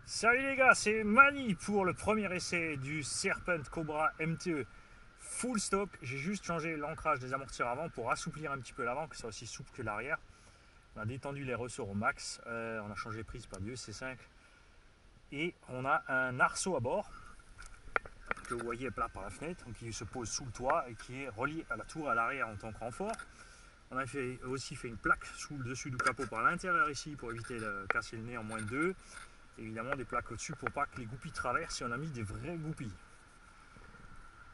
Salut les gars, c'est Mani pour le premier essai du Serpent Cobra MTE full stock. J'ai juste changé l'ancrage des amortisseurs avant pour assouplir un petit peu l'avant, que ce soit aussi souple que l'arrière. On a détendu les ressorts au max, on a changé les prises par du EC5 et on a un arceau à bord que vous voyez là par la fenêtre, qui se pose sous le toit et qui est relié à la tour à l'arrière en tant que renfort. On a aussi fait une plaque sous le dessus du capot par l'intérieur ici pour éviter de casser le nez en moins de 2. Évidemment des plaques au-dessus pour pas que les goupilles traversent et on a mis des vraies goupilles.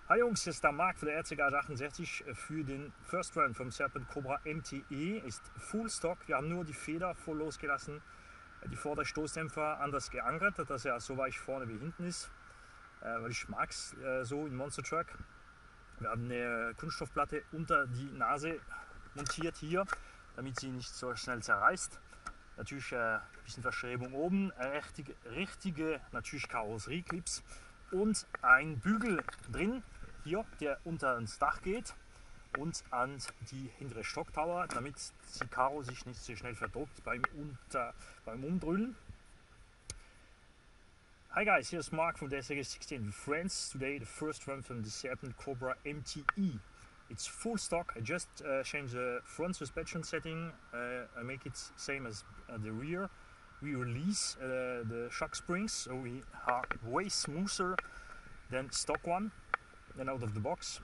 Hi Jungs, hier ist der Marc von der RCGage 68 für den First Run vom Serpent Cobra MTE. Ist Full Stock, wir haben nur die Feder voll losgelassen, die Vorderstoßdämpfer anders geankert, dass er so weich vorne wie hinten ist, weil ich mag es so in Monster Truck. Wir haben eine Kunststoffplatte unter die Nase montiert hier, damit sie nicht so schnell zerreißt. Natürlich ein bisschen Verschräbung oben, richtige natürlich Karosserieclips und ein Bügel drin, hier, der unter ins Dach geht und an die hintere Stocktower, damit die Karo sich nicht so schnell verdruckt beim Umdrüllen. Hi guys, here's Mark from the SG16 with friends. Today the first run from the Serpent Cobra MTE. It's full stock. I just changed the front suspension setting. I make it same as the rear. We release the shock springs, so we are way smoother than stock one, than out of the box.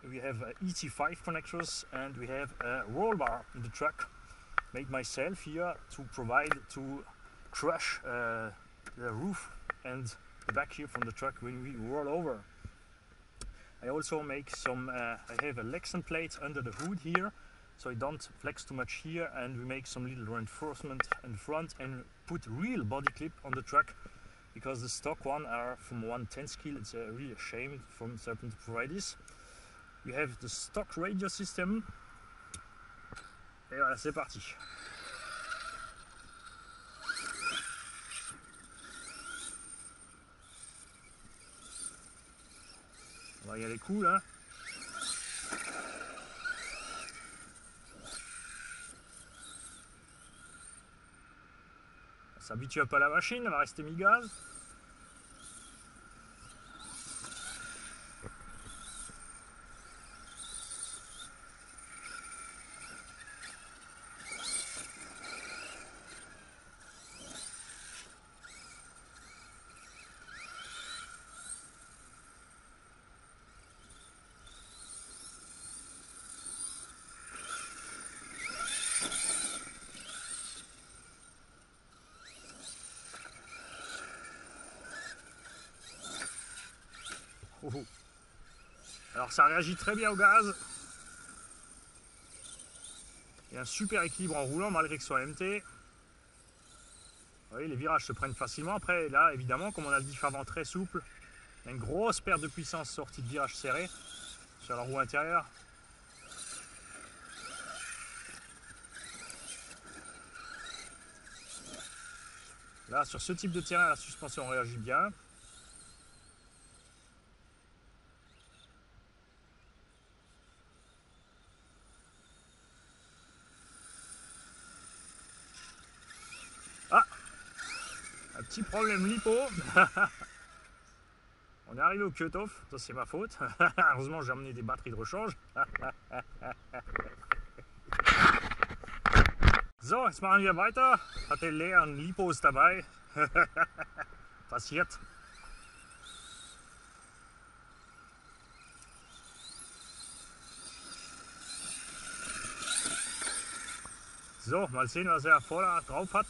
We have ET5 connectors and we have a roll bar in the truck, made myself here to crush the roof and the back here from the truck when we roll over. I also make some, I have a Lexan plate under the hood here, so I don't flex too much here, and we make some little reinforcement in the front and put real body clip on the truck, because the stock one are from 1/10 scale. It's a really a shame from Serpent to provide this. We have the stock radio system. Et voilà, c'est parti. On va y aller cool, hein. On s'habitue un peu à la machine, on va rester mi-gaz. Alors ça réagit très bien au gaz. Il y a un super équilibre en roulant malgré que ce soit MT. Vous voyez, les virages se prennent facilement. Après là évidemment, comme on a le diff avant très souple, il y a une grosse perte de puissance sortie de virage serré sur la roue intérieure. Là sur ce type de terrain, la suspension réagit bien. Un petit problème lipo. On est arrivé au cut-off, ça c'est ma faute. Heureusement j'ai amené des batteries de rechange. So, jetzt machen wir weiter. Hatte leeren Lipos dabei. Passiert. So, mal sehen, was er vorne drauf hat.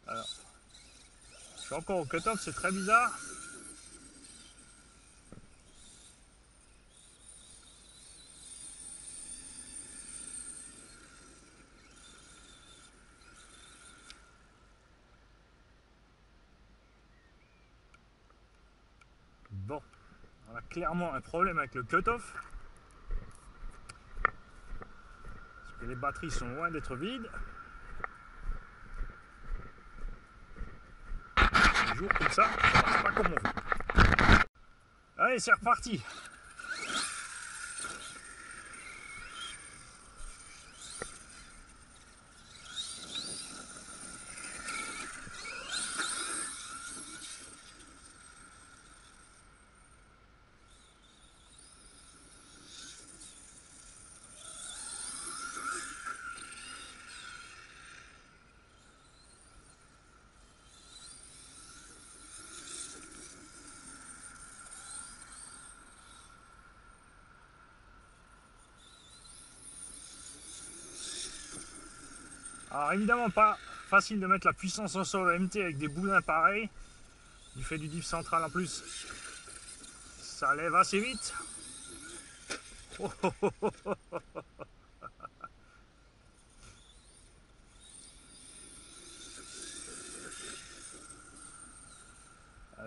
Alors, je suis encore au cut-off, c'est très bizarre. Bon, on a clairement un problème avec le cut-off. Et les batteries sont loin d'être vides. Les jours comme ça marche pas comme on veut. Allez, c'est reparti. Alors évidemment pas facile de mettre la puissance au sol MT avec des boudins pareils. Du fait du diff central en plus, ça lève assez vite. Oh, oh, oh, oh, oh.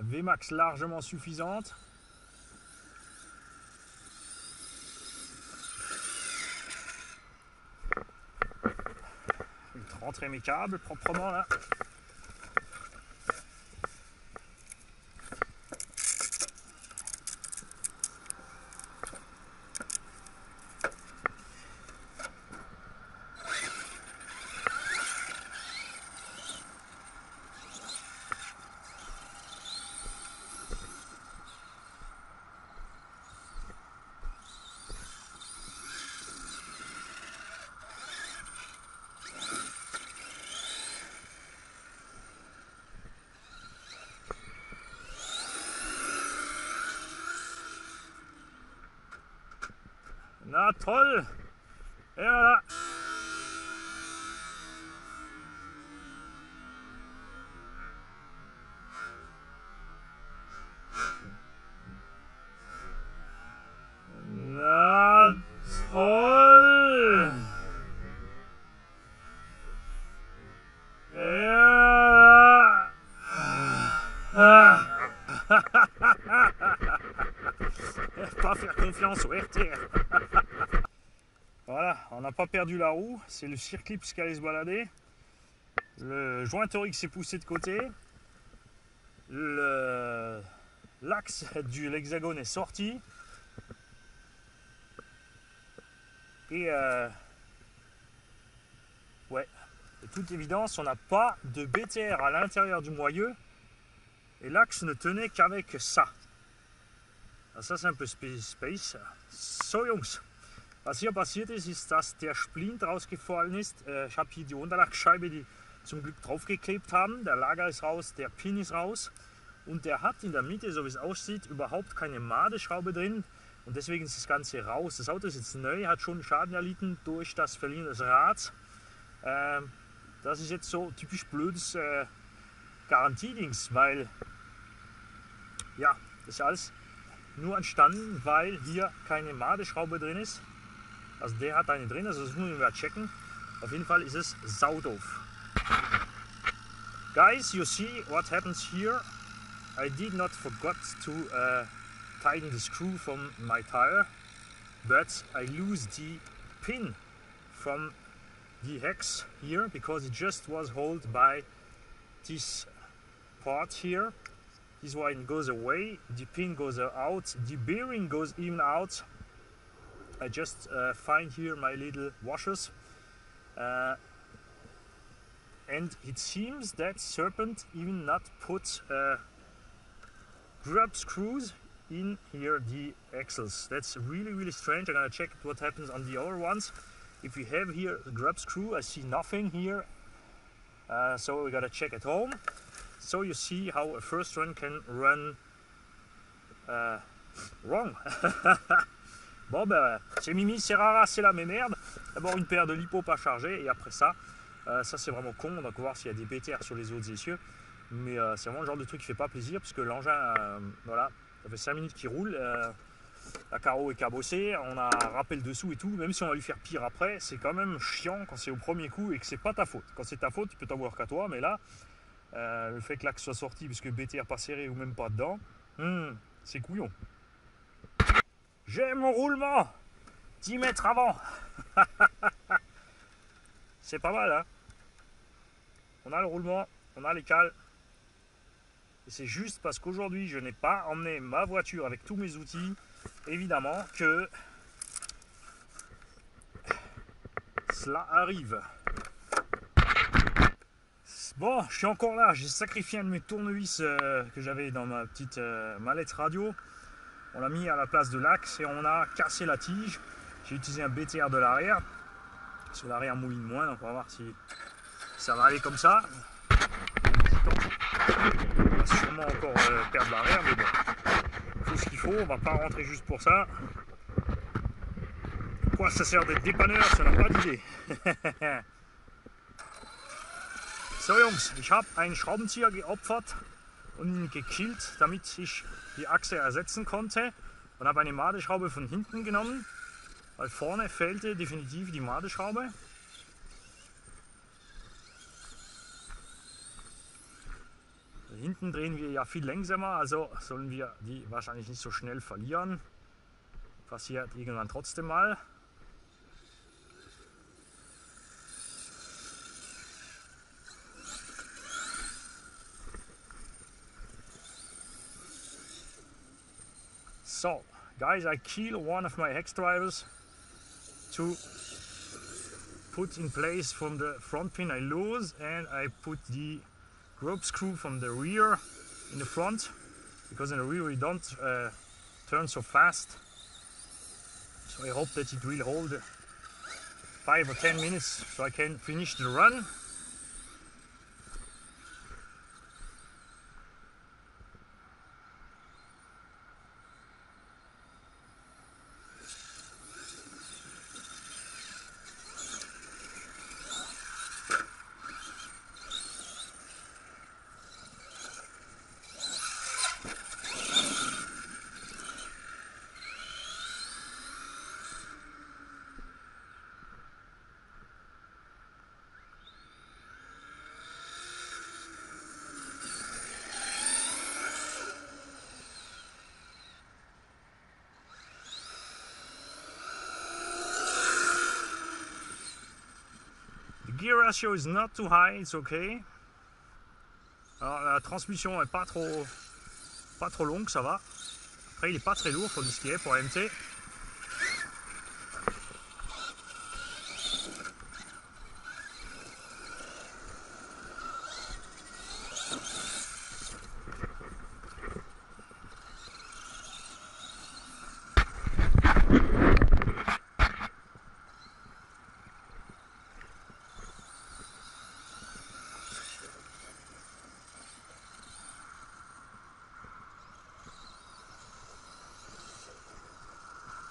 Vmax largement suffisante. Je vais rentrer mes câbles proprement là. Na toll! Et voilà! Na toll! Et voilà! Pas faire confiance au RTR. Voilà, on n'a pas perdu la roue, c'est le circlips qui allait se balader. Le jointorique s'est poussé de côté. L'axe de l'hexagone est sorti. Et ouais, de toute évidence, on n'a pas de BTR à l'intérieur du moyeu. Et l'axe ne tenait qu'avec ça. Alors ça, c'est un peu space. So, Jungs. Was hier passiert ist, dass der Splint rausgefallen ist. Ich habe hier die Unterlagsscheibe, die zum Glück draufgeklebt haben. Der Lager ist raus, der Pin ist raus. Und der hat in der Mitte, so wie es aussieht, überhaupt keine Madeschraube drin. Und deswegen ist das Ganze raus. Das Auto ist jetzt neu, hat schon Schaden erlitten durch das Verlieren des Rads. Das ist jetzt so typisch blödes Garantiedings, weil ja, das ist alles nur entstanden, weil hier keine Madeschraube drin ist. Also der hat eine drin, also das müssen wir checken. Auf jeden Fall ist es saudoof. Guys, you see what happens here. I did not forget to tighten the screw from my tire, but I lose the pin from the hex here because it just was held by this part here. This one goes away, the pin goes out, the bearing goes even out. I just find here my little washers, and it seems that Serpent even not put grub screws in here the axles. That's really strange. I'm gonna check what happens on the other ones. If we have here a grub screw, I see nothing here, so we gotta check at home. So you see how a first run can run wrong. Bon ben, c'est Mimi, c'est rara, c'est la même merde. D'abord une paire de lipo pas chargée et après ça, ça c'est vraiment con. Donc on va voir s'il y a des BTR sur les autres essieux. Mais c'est vraiment le genre de truc qui fait pas plaisir puisque l'engin, voilà, ça fait 5 minutes qu'il roule. La carreau est cabossée, on a râpé le dessous et tout. Même si on va lui faire pire après, c'est quand même chiant quand c'est au premier coup et que c'est pas ta faute. Quand c'est ta faute, tu peux t'en voir qu'à toi, mais là, le fait que l'axe soit sorti puisque BTR pas serré ou même pas dedans, c'est couillon. J'ai mon roulement 10 mètres avant. C'est pas mal, hein. On a le roulement, on a les cales. Et c'est juste parce qu'aujourd'hui, je n'ai pas emmené ma voiture avec tous mes outils, évidemment, que cela arrive. Bon, je suis encore là, j'ai sacrifié un de mes tournevis que j'avais dans ma petite mallette radio. On l'a mis à la place de l'axe et on a cassé la tige. J'ai utilisé un BTR de l'arrière, parce que l'arrière mouline moins, donc on va voir si ça va aller comme ça. On va sûrement encore perdre l'arrière, mais bon, il faut ce qu'il faut, on va pas rentrer juste pour ça. Quoi, ça sert d'être dépanneur, ça n'a pas d'idée. So Jungs, ich habe einen Schraubenzieher geopfert und ihn gekillt, damit ich die Achse ersetzen konnte, und habe eine Madeschraube von hinten genommen, weil vorne fehlte definitiv die Madeschraube. Hinten drehen wir ja viel langsamer, also sollen wir die wahrscheinlich nicht so schnell verlieren. Passiert irgendwann trotzdem mal. So, guys, I kill one of my hex drivers to put in place from the front pin I lose, and I put the rope screw from the rear in the front, because in the rear we don't turn so fast. So I hope that it will hold 5 or 10 minutes so I can finish the run. Gear ratio is not too high, it's okay. Alors la transmission est pas trop longue, ça va. Après il est pas très lourd, faut dire ce qu'il est pour MT.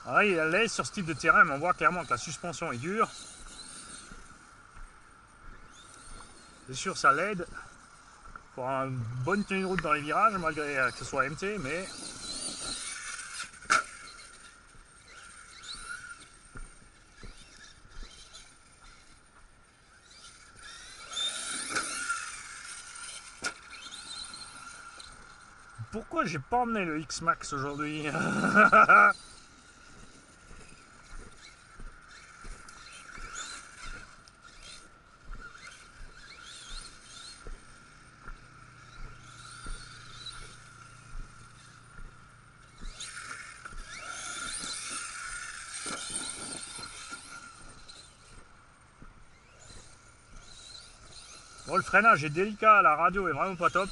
Alors là, il est à l'aise sur ce type de terrain, mais on voit clairement que la suspension est dure. C'est sûr, ça l'aide pour une bonne tenue de route dans les virages, malgré que ce soit MT, mais pourquoi j'ai pas emmené le X-Max aujourd'hui? Bon, le freinage est délicat, la radio est vraiment pas top.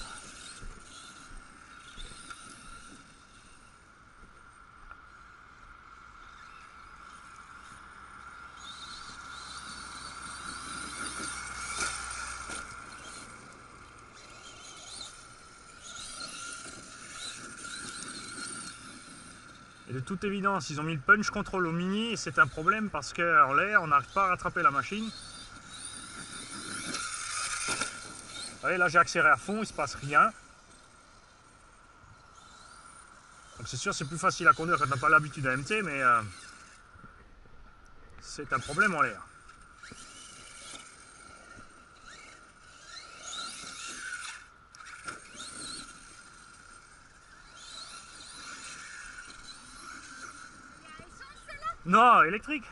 Et de toute évidence, ils ont mis le punch control au mini et c'est un problème parce qu'en l'air, on n'arrive pas à rattraper la machine. Vous voyez, là j'ai accéléré à fond, il ne se passe rien. Donc c'est sûr, c'est plus facile à conduire quand on n'a pas l'habitude d'un MT, mais c'est un problème en l'air. Non, électrique.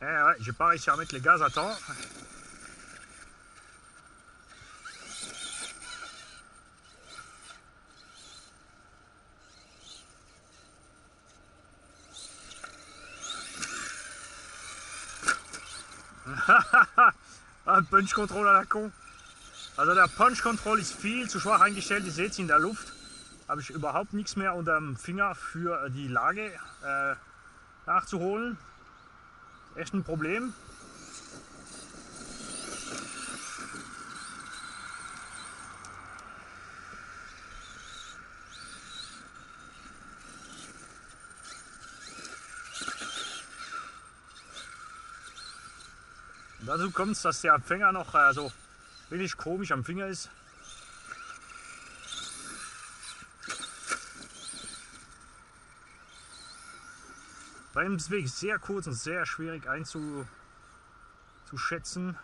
Eh ouais, j'ai pas réussi à remettre les gaz à temps. Ein Punch Control à la con. Also der Punch Control ist viel zu schwach eingestellt. Ihr seht es in der Luft. Habe ich überhaupt nichts mehr unter dem Finger für die Lage nachzuholen. Echt ein Problem. Und dazu kommt es, dass der Empfänger noch so wirklich komisch am Finger ist. Bremsweg ist sehr kurz und sehr schwierig einzuschätzen.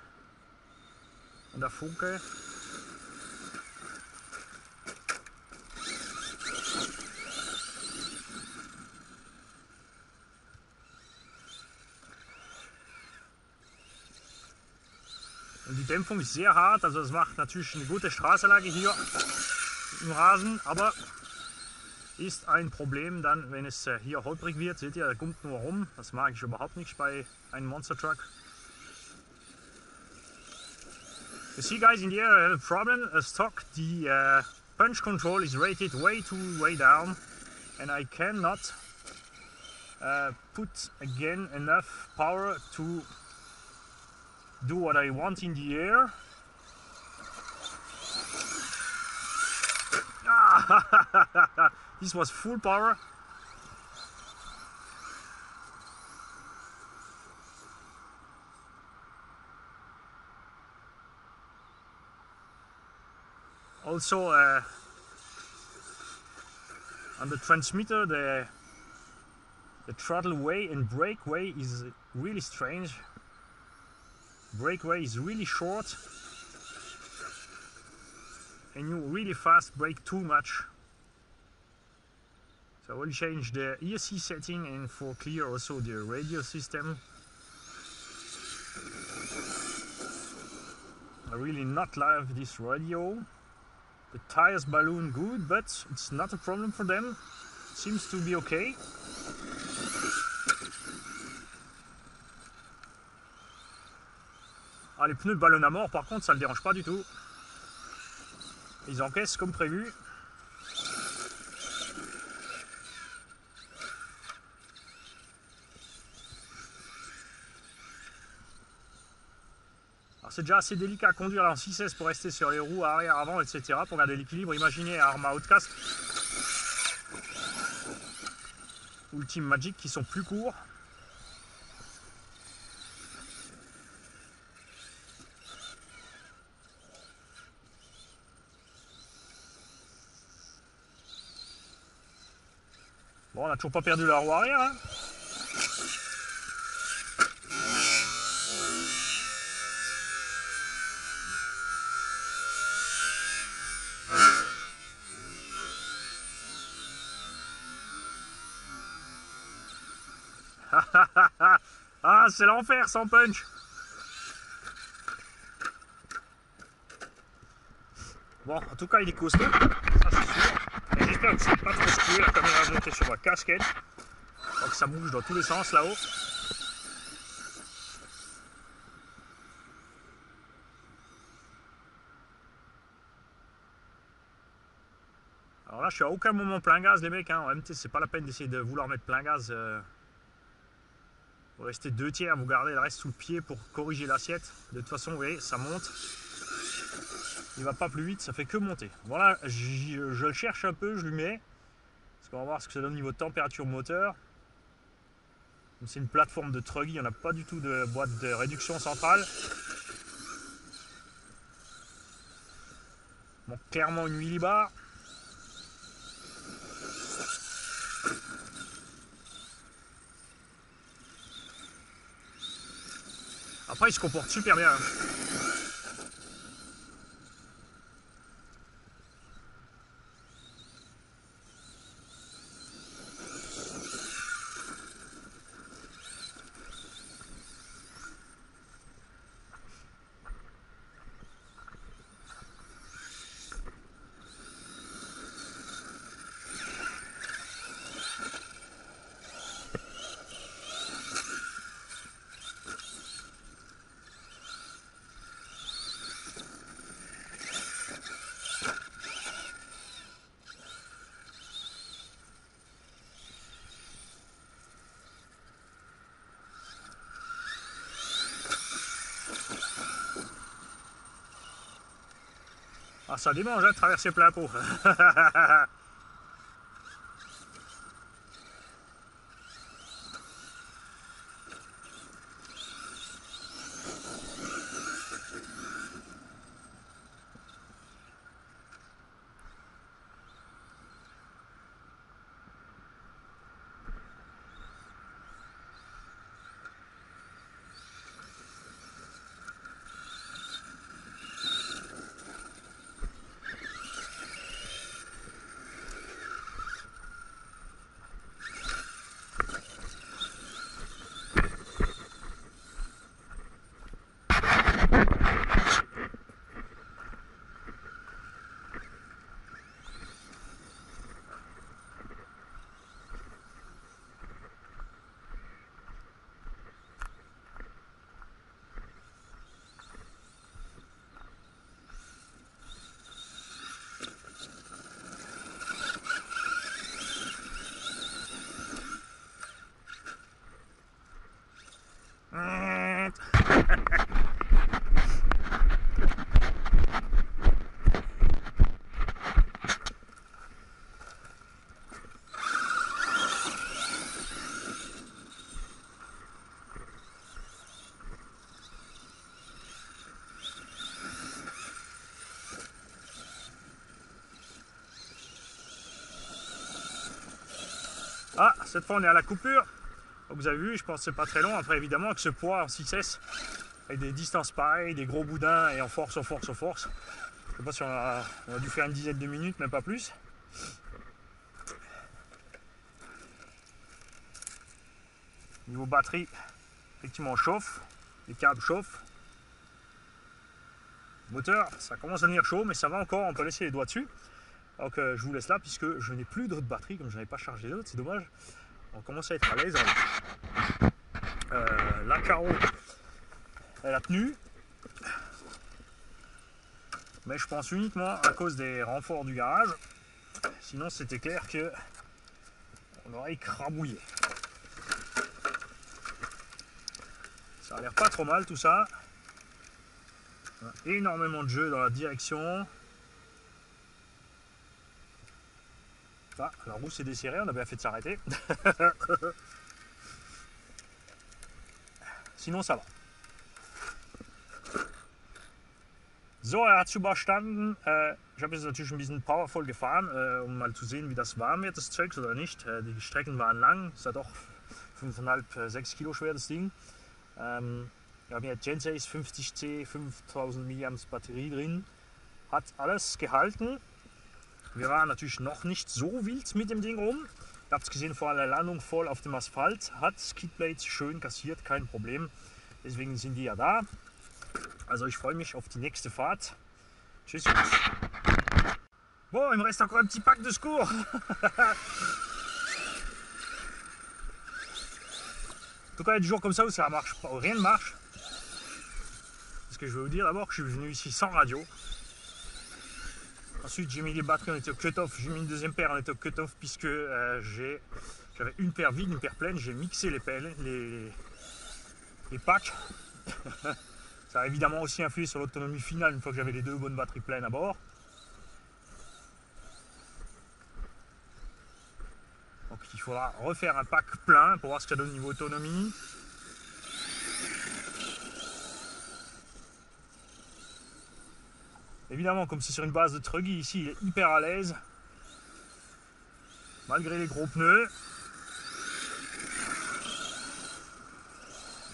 Und der Funke. Und die Dämpfung ist sehr hart, also das macht natürlich eine gute Straßenlage hier im Rasen, aber ist ein Problem dann, wenn es hier holprig wird. Seht ihr, der kommt nur rum. Das mag ich überhaupt nicht bei einem Monster Truck. You see guys, in the air I have a problem. Stock, the punch control is rated way down and I cannot put again enough power to do what I want in the air. This was full power. Also on the transmitter the throttle way and brake way is really strange. Brake way is really short and you really fast brake too much. So I will change the ESC setting and for clear also the radio system. I really not love this radio. The tires balloon good, but it's not a problem for them. It seems to be okay. Ah, les pneus ballonnent à mort, par contre, ça ne le dérange pas du tout. Ils encaissent comme prévu. Alors c'est déjà assez délicat à conduire là en 6S pour rester sur les roues arrière, avant, etc. Pour garder l'équilibre. Imaginez Arma Outcast ou le Team Magic qui sont plus courts. Bon, on n'a toujours pas perdu la roue arrière. Hein. Ah, c'est l'enfer sans punch. Bon, en tout cas, il est costaud, ça c'est sûr. Et j'espère que c'est pas trop secoué, la caméra est montée sur ma casquette. Donc ça bouge dans tous les sens là-haut. Alors là, je suis à aucun moment plein gaz, les mecs. Hein. En MT, c'est pas la peine d'essayer de vouloir mettre plein gaz. Vous restez 2 tiers, vous gardez le reste sous le pied pour corriger l'assiette. De toute façon, vous voyez, ça monte. Il va pas plus vite, ça fait que monter. Voilà, je le cherche un peu, je lui mets. Parce qu'on va voir ce que ça donne au niveau de température moteur. C'est une plateforme de truggy, on n'a pas du tout de boîte de réduction centrale. Bon, clairement une millibar. Après, il se comporte super bien. Hein. Ah, ça démange hein, de traverser plein pot. Ah, cette fois on est à la coupure. Donc vous avez vu, je pense que c'est pas très long. Après évidemment avec ce poids en 6S, avec des distances pareilles, des gros boudins et en force, je sais pas si on a dû faire une dizaine de minutes, mais pas plus. Niveau batterie, effectivement on chauffe, les câbles chauffent. Moteur, ça commence à devenir chaud, mais ça va encore, on peut laisser les doigts dessus. Donc je vous laisse là puisque je n'ai plus d'autres batteries, comme je n'avais pas chargé d'autres, c'est dommage. On commence à être à l'aise. La carreau, elle a tenu, mais je pense uniquement à cause des renforts du garage. Sinon c'était clair que on aurait écrabouillé. Ça a l'air pas trop mal tout ça. Énormément de jeu dans la direction. Ah, la roue s'est desserrée, on a bien fait de s'arrêter. Sinon ça va. So, er hat es überstanden. Ich habe jetzt natürlich ein bisschen powervoll gefahren, um mal zu sehen, wie das warm wird, das Zeugs oder nicht. Die Strecken waren lang, ist ja doch 5,5, 6 Kilo schwer das Ding. Wir haben hier Genseis 50C, 5000 mAh Batterie drin. Hat alles gehalten. Wir waren natürlich noch nicht so wild mit dem Ding rum. Ihr habt es gesehen, vor der Landung voll auf dem Asphalt. Hat Skidblades schön kassiert, kein Problem. Deswegen sind die ja da. Also ich freue mich auf die nächste Fahrt. Tschüss. Bon, il me reste encore un petit pack de secours. En tout cas, il y a des jours comme ça où ça marche pas, où rien ne marche. Parce que je vais vous dire d'abord que je suis venu ici sans radio. Ensuite, j'ai mis les batteries, on était au cut-off. J'ai mis une deuxième paire, on était au cut-off puisque j'avais une paire vide, une paire pleine. J'ai mixé les packs. Ça a évidemment aussi influé sur l'autonomie finale une fois que j'avais les deux bonnes batteries pleines à bord. Donc il faudra refaire un pack plein pour voir ce que ça donne au niveau autonomie. Évidemment, comme c'est sur une base de Truggy, ici il est hyper à l'aise. Malgré les gros pneus.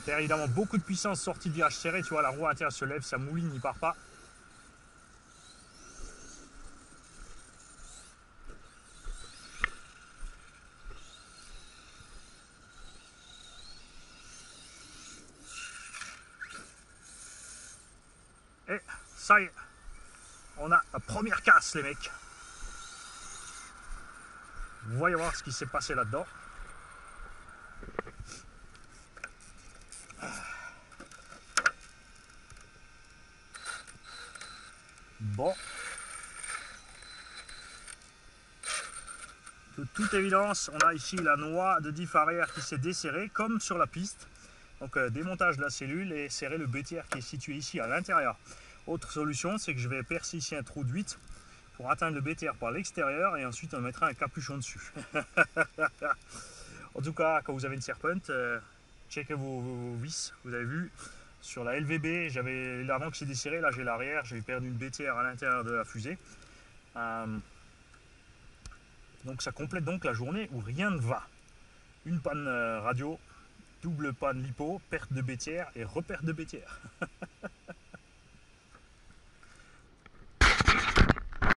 Il y a évidemment beaucoup de puissance sortie de virage serré. Tu vois, la roue intérieure se lève, ça mouline, il part pas. Et ça y est, on a la première casse les mecs. Voyons voir ce qui s'est passé là-dedans. Bon. De toute évidence, on a ici la noix de diff arrière qui s'est desserrée comme sur la piste. Donc démontage de la cellule et serrer le BTR qui est situé ici à l'intérieur. Autre solution, c'est que je vais percer ici un trou de 8 pour atteindre le BTR par l'extérieur et ensuite on mettra un capuchon dessus. En tout cas, quand vous avez une Serpent, checkez vos vis. Vous avez vu, sur la LVB, j'avais l'avant qui s'est desserré, là j'ai l'arrière, j'ai perdu une BTR à l'intérieur de la fusée. Donc ça complète donc la journée où rien ne va. Une panne radio, double panne lipo, perte de BTR et reperte de BTR.